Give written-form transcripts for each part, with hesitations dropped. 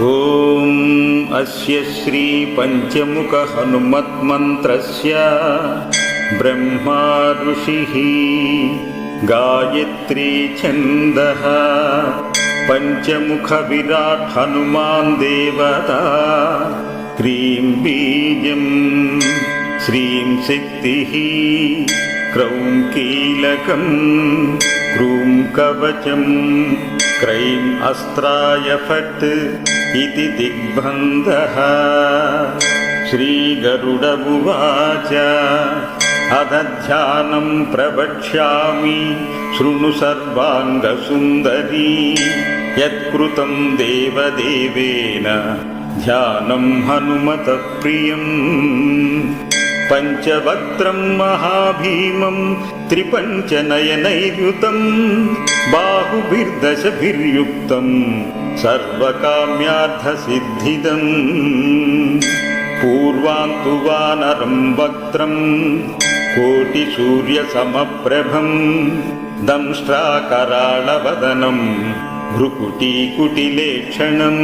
ఓం అస్య శ్రీ పంచముఖ హనుమన్మంత్రస్య బ్రహ్మా ఋషిః గాయత్రీ ఛందః పంచముఖ విరాట్ హనుమాన్ దేవతా క్రీం బీజం శ్రీం శక్తిః క్రౌం కీలకం క్రూం కవచం క్రైం అస్త్రాయ ఫట్ ఇతి దిగ్బంధః. శ్రీ గరుడ ఉవాచ అథ ధ్యానం ప్రవక్ష్యామి శృణు సర్వాంగ సుందరీ యత్కృతం దేవదేవేన ధ్యానం హనుమత ప్రియం. పంచవక్త్రం మహాభీమం త్రిపంచనయనైర్యుతం బాహుభిర్దశభిర్యుక్తం సర్వకామ్యార్థసిద్ధిదం. పూర్వాంతు వానరం వక్త్రం కోటిసూర్యసమప్రభం దంష్ట్రాకరాళవదనం భ్రుకుటీకుటిలేక్షణం.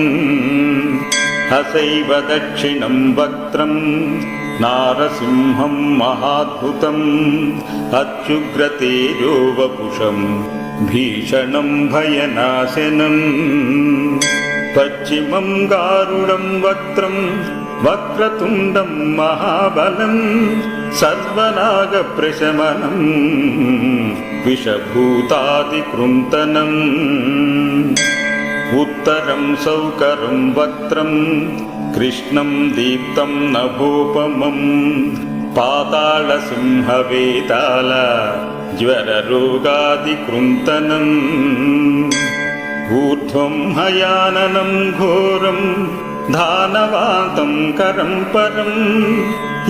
హసైవ దక్షిణం వక్త్రం నారసింహం మహాద్భుతం అత్యుగ్రతేజో వపుషం భీషణం భయనాశనం. పశ్చిమం గారుడం వక్త్రం వక్రతుండం మహాబలం సర్వనాగప్రశమనం విషభూతాదికృంతనం. ఉత్తరం సౌకరం వక్త్రం కృష్ణం దీప్తం నభోపమం పాతాళసింహవేతాళ జ్వరరోగాదికృంతనం. ఊర్ధ్వం హయాననం ఘోరం ధానవాంతం కరం పరం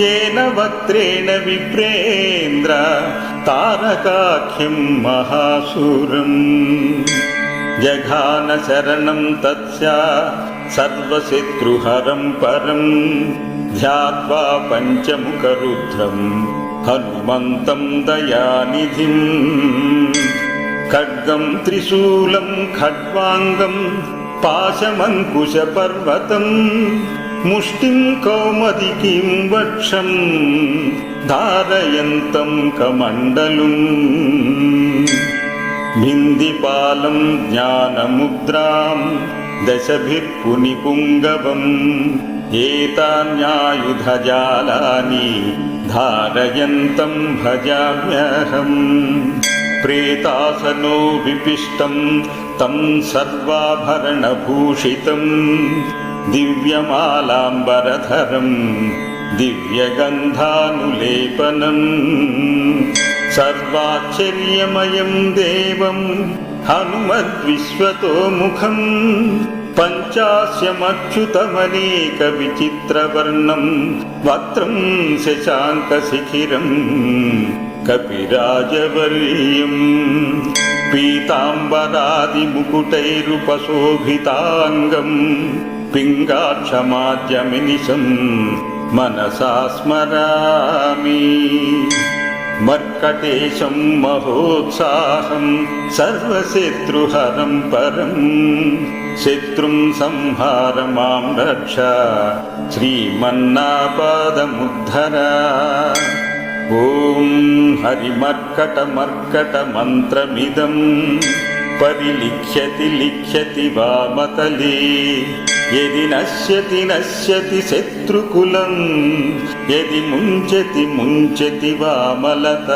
ఏన వక్త్రేణ విప్రేంద్ర తారకాఖ్యం మహాశూరం. జఘాన శరణం తత్స్యా సర్వశత్రుహరం పరం ధ్యాత్వా పంచముఖరుద్రం హనుమంతం దయానిధిం. ఖడ్గం త్రిశూలం ఖడ్వాంగం పాశమంకుశపర్వతం ముష్టిం కౌమదికీం వక్షం ధారయంతం కమండలుం. భిందిపాలం జ్ఞానముద్రాం దశభిర్పునిపుంగవం ఏతాన్యాయుధజాలాని ధారయంతం భజామ్యహం. ప్రేతాసనో విపిష్టం తం సర్వాభరణభూషితం దివ్యమాలాంబరధరం దివ్యగంధానులేపనం. సర్వాశ్చర్యమయం దేవం హనుమద్విశ్వతోముఖం పంచాస్యమచ్యుతమనేక విచిత్రవర్ణం వక్త్రం శశాంకశిఖిరం కపిరాజవర్యం. పీతాంబరాదిముకుటైరుపశోభితాంగం పింగాక్షమాద్యమినిశం మనసా స్మరామి. మర్కటేశం మహోత్సాహం సర్వశత్రుహరం పరం శత్రుం సంహార మాం రక్ష శ్రీమన్నాపాదముద్ధర. ఓం హరిమర్కట మంత్రమిదం పరిలిఖ్యతి లిఖ్యతి వామతలే యది నశ్యతి నశ్యతి శత్రుకులం యది ముంచతి ముంచతి వామలత.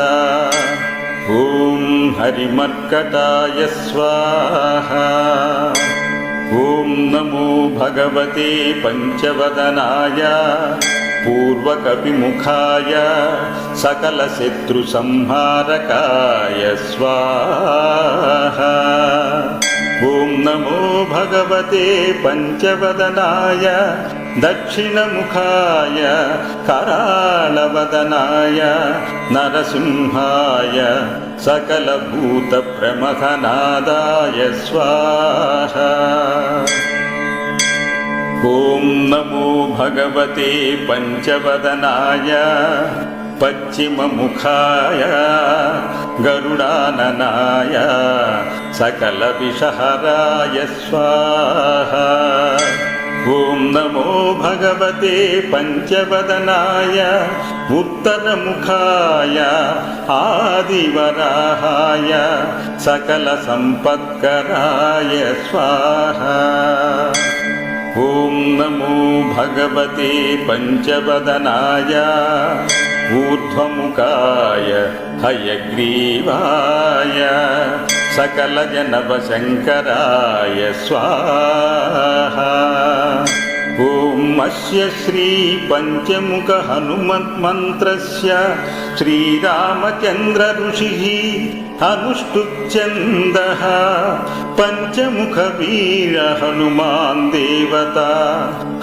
ఓం హరిమర్కటాయ స్వాహా. ఓం నమో భగవతే పంచవదనాయ పూర్వకపిముఖాయ సకలశత్రుసంహారకాయ స్వాహా. ఓం నమో భగవతే పంచవదనాయ దక్షిణముఖాయ కరాళవదనాయ నరసింహాయ సకలభూతప్రమథనాదాయ స్వాహా. ఓం నమో భగవతే పంచవదనాయ పశ్చిమముఖాయ గరుడాననాయ సకల విషహరాయ స్వాహా. ఓం నమో భగవతే పంచవదనాయ ఉత్తరముఖాయ ఆదివరాహాయ సకల సంపత్కరాయ స్వాహా. ఓం నమో భగవతే పంచవదనాయ ఊర్ధ్వముఖాయ హయగ్రీవాయ సకల జనవశంకరాయ స్వాహా. ఓం అస్య శ్రీ పంచముఖ హనుమన్మంత్రస్య శ్రీరామచంద్ర ఋషిః అనుష్ఠుప్ఛందః పంచముఖ వీర హనుమాన్ దేవతా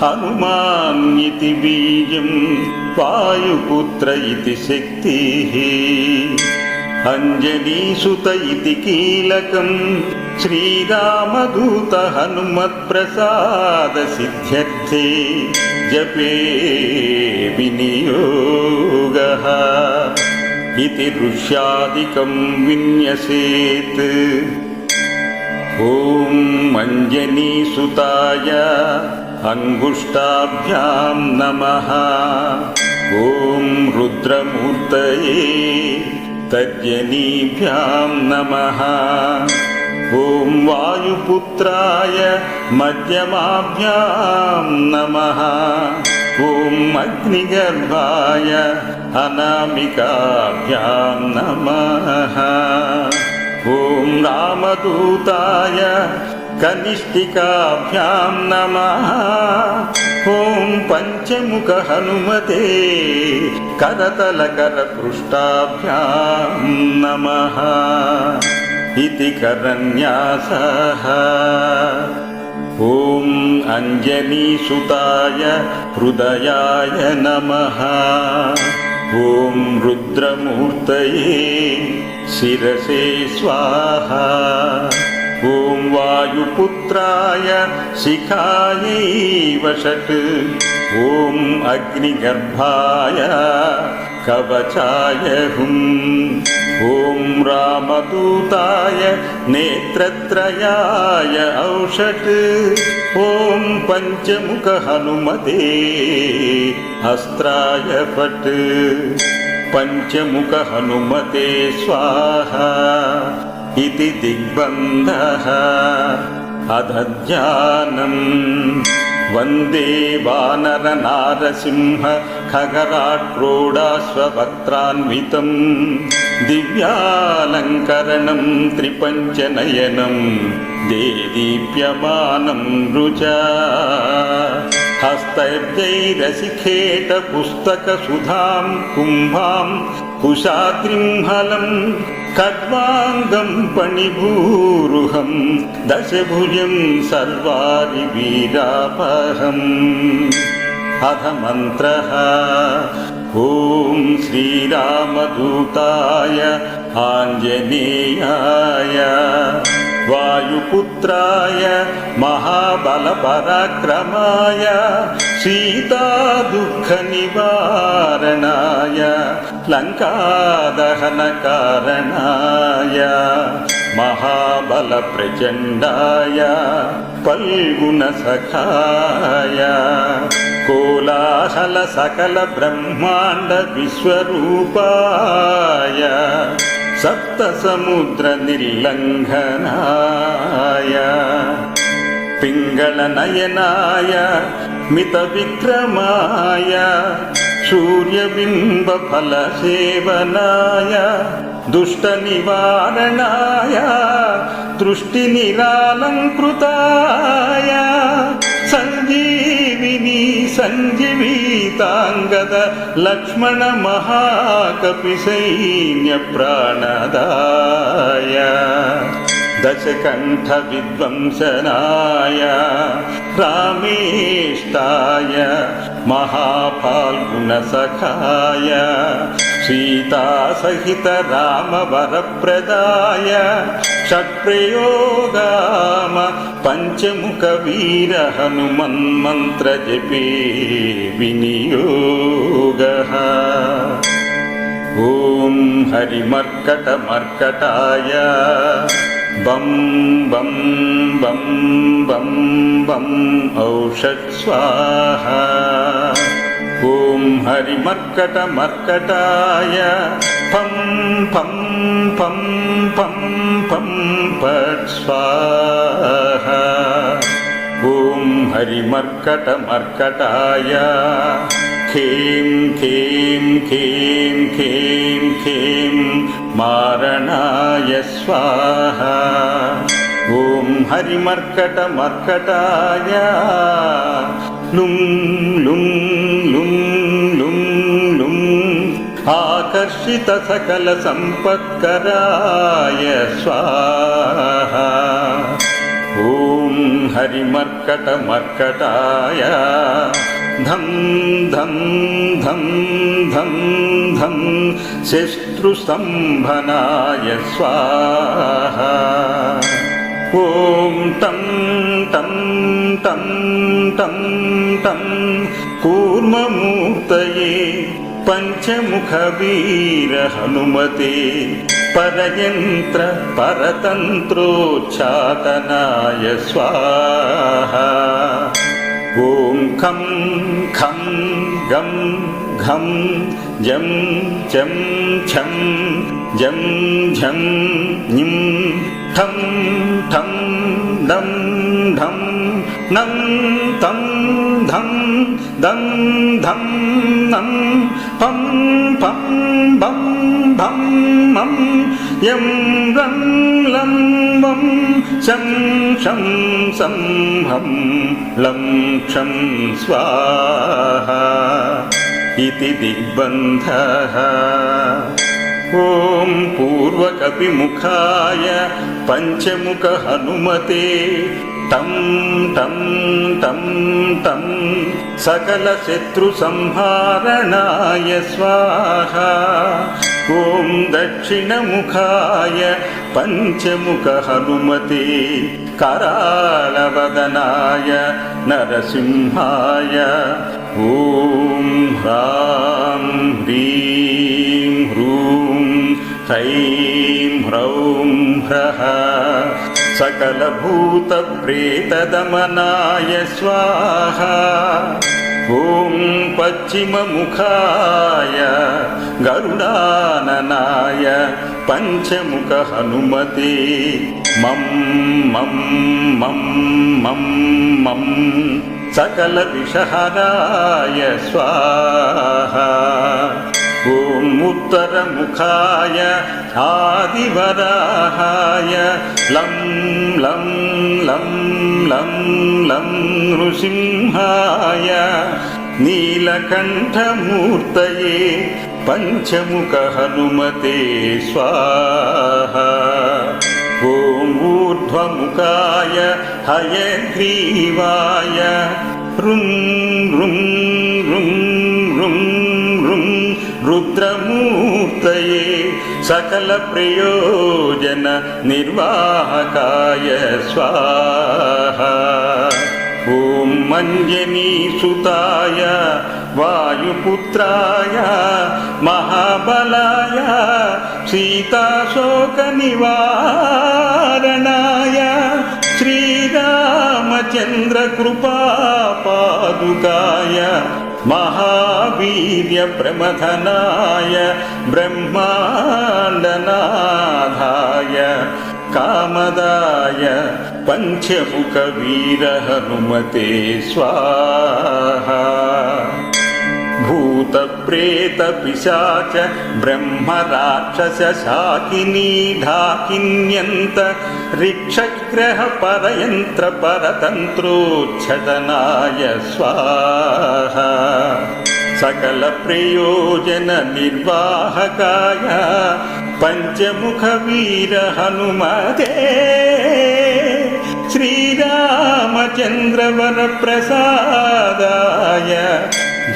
హనుమాన్ ఇతి బీజం వాయుపుత్ర ఇతి శక్తిః అంజనీసుత ఇతి కీలకం శ్రీరామదూత హనుమత్ప్రసాద సిద్ధ్యర్థే జపే వినియోగః ఇతి ఋష్యాదికం విన్యసేత్. ఓం అంజనీసుతాయ అంగుష్టాభ్యాం నమః. ఓం రుద్రమూర్తయే తర్జనీభ్యాం నమః. ఓం వాయుపుత్రాయ మధ్యమాభ్యాం నమః. ఓం అగ్నిగర్భాయ అనామికాభ్యాం నమః. ఓం రామదూతాయ కనిష్ఠికాభ్యాం నమః. ఓం పంచముఖ హనుమతే కరతలకరపృష్టాభ్యాం నమః ఇతి కరన్యాసః. ఓం అంజనీసుతాయ హృదయాయ నమః. ఓం రుద్రమూర్తయే శిరసే స్వాహా. ఓం వాయుపుత్రాయ శిఖాయై వషట్. ఓం అగ్నిగర్భాయ కవచాయ హుం. ఓం రామదూతాయ నేత్రత్రయాయ ఔషట్. ఓం పంచముఖ హనుమతే అస్త్రాయ ఫట్. పంచముఖ హనుమతే స్వాహా ఇతి దిగ్బంధః. అదధ్యానం వందే వానర నారసింహ ఖగరాట్రోడాశ్వవక్త్రాన్వితం దివ్యాలంకరణం త్రిపంచనయనం దేదీప్యమానం రుచా. హస్తైర్జైరసిఖేట పుస్తక సుధాం కుంభాం కుశాద్రిం హలం ఖడ్వాంగం పణిభూరుహం దశభుజం సర్వారి వీరాపహం. అథ మంత్రః. ఓం శ్రీరామదూతాయ ఆంజనేయాయ వాయుపుత్రాయ మహాబలపరాక్రమాయ సీతాదుఃఖ నివారణాయ లంకాదహనకారణాయ మహాబల ప్రచండాయ పల్గుణ సఖాయ కోలాహల సకల బ్రహ్మాండ విశ్వరూపాయ సప్త సముద్ర నిర్లంఘనాయ పింగళ నయనాయ మిత విక్రమాయ సూర్యబింబ ఫల సేవనాయ దుష్ట నివారణాయ దృష్టి నిరాలంకృతాయ సంజీవిని సంజీవితాంగద లక్ష్మణ మహాకపి సైన్య ప్రాణదాయ దశకంఠ విధ్వంసనాయ రామేష్టాయ మహాఫాల్గుణ సఖాయ సీతా సహిత రామ వరప్రదాయ షట్ప్రయోగామ పంచముఖ వీర హనుమన్మంత్ర జపే వినియోగః. ఓం హరిమర్కట మర్కటాయ बं बं बं बं बं औषध स्वाहा। ॐ हरिमर्कटमर्कटाय फं फं फं फं फं फट् स्वाहा। ॐ हरिमर्कटमर्कटाय खें खें खें खें खें मारणाय स्वाहा। ॐ हरिमर्कटमर्कटाय लुं लुं लुं लुं लुं आकर्षित सकल संपत्कराय स्वाहा। ॐ हरिमर्कटमर्कटाय धं धं धं धं धं शत्रुस्तम्भनाय स्वाहा। ॐ तं तं तं तं तं कूर्ममूर्तये पंचमुखवीर हनुमते परयंत्र परतंत्रोच्चाटनाय स्वाहा। ॐ खं खं गं घं जं चं छं जं झं ञं ठं ठं डं ढं नं तं धं दं धं नं पं पं बं भं मं यं रं लं वं शं शं सं हं लं क्षं स्वाहा इति दिग्बन्धः। ॐ पूर्वकपिमुखाय पंचमुख हनुमते तं तं तं तं सकल शत्रु संहारणाय स्वाहा। ॐ दक्षिणमुखाय पंचमुख हनुमते करालवदनाय नरसिंहाय ॐ ह्रां ह्रीं ह्रूं ह्रैं ह्रौं ह्रः सकलभूतप्रेतदमनाय स्वाहा। ॐ पश्चिममुखाय गरुडाननाय पंचमुख हनुमते मं मं मं मं मं सकल विषहराय स्वाहा। ॐ उत्तरमुखाय आदिवराहाय लं लं लं लं लं नृसिंहाय नीलकण्ठमूर्तये पंचमुख हनुमते स्वाहा। ॐ ऊर्ध्वमुखाय हयग्रीवाय रुं रुं रुं रुं रुं रुद्रमूर्तये सकल प्रयोजन निर्वाहकाय स्वाहा। ॐ मञ्जनीसुताय वायुपुत्राय महाबलाय सीताशोकनिवारणाय श्रीरामचन्द्रकृपापादुकाय महावीर्यप्रमथनाय ब्रह्माण्डनाथाय कामदाय पंचमुखवीर हनुमते स्वाहा। भूतप्रेतपिशाच ब्रह्मराक्षसशाकिनी ढाकिन्यन्त ऋक्षग्रह परयन्त्र परतन्त्रोच्छटनाय स्वाहा। सकल प्रयोजन निर्वाहकाय पंचमुखवीर हनुमते श्रीरामचन्द्र वरप्रसादाय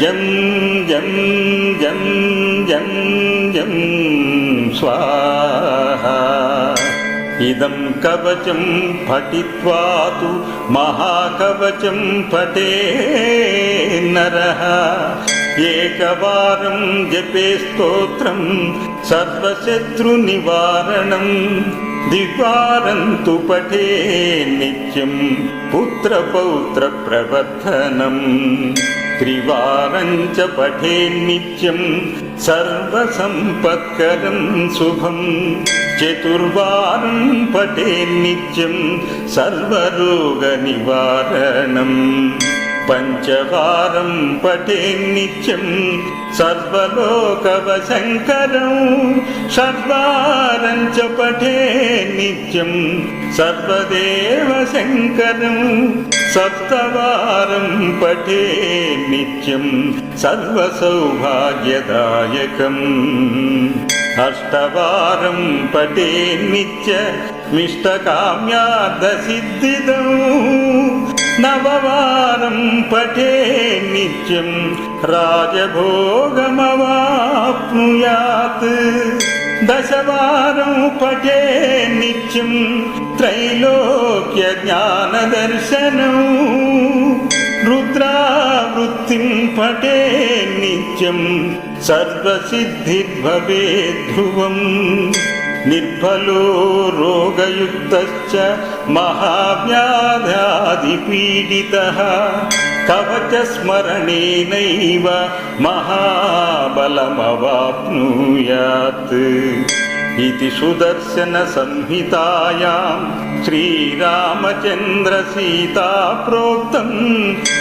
जं जं जं जं जं स्वाहा। इदं कवचं पठित्वा तु महाकवचं पठेत् नरः एकवारं जपे स्तोत्रं सर्वशत्रुनिवारणं दिवारन्तु पठे नित्यं पुत्रपौत्रप्रवर्धनम् त्रिवारं च पठे नित्यं सर्वसम्पत्करं शुभं चतुर्वारं पठे नित्यं सर्वरोगनिवारणम् पञ्चवारं पठे नित्यं सर्वलोकवशङ्करं षड्वारं च पठे नित्यं सर्वदेवशङ्करं सप्तवारं पठे नित्यं सर्वसौभाग्यदायकम् अष्टवारं पठे नित्यमिष्टकाम्यार्थसिद्धिदं नववारं पठे नित्यं राजभोगमवाप्नुयात् दशवारं पठे नित्यं त्रैलोक्यज्ञानदर्शनं रुद्रावृत्तिं पठे नित्यं सर्वसिद्धिर्भवेत् ध्रुवम् निर्बलो रोगयुक्तश्च महाव्याध्यादिपीडितः कवचस्मरणेनैव महाबलमवाप्नुयात् इति सुदर्शनसंहितायां श्रीरामचन्द्रसीता प्रोक्तं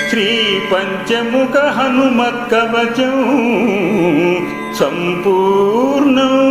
श्रीपञ्चमुखहनुमत्कवचं सम्पूर्णम्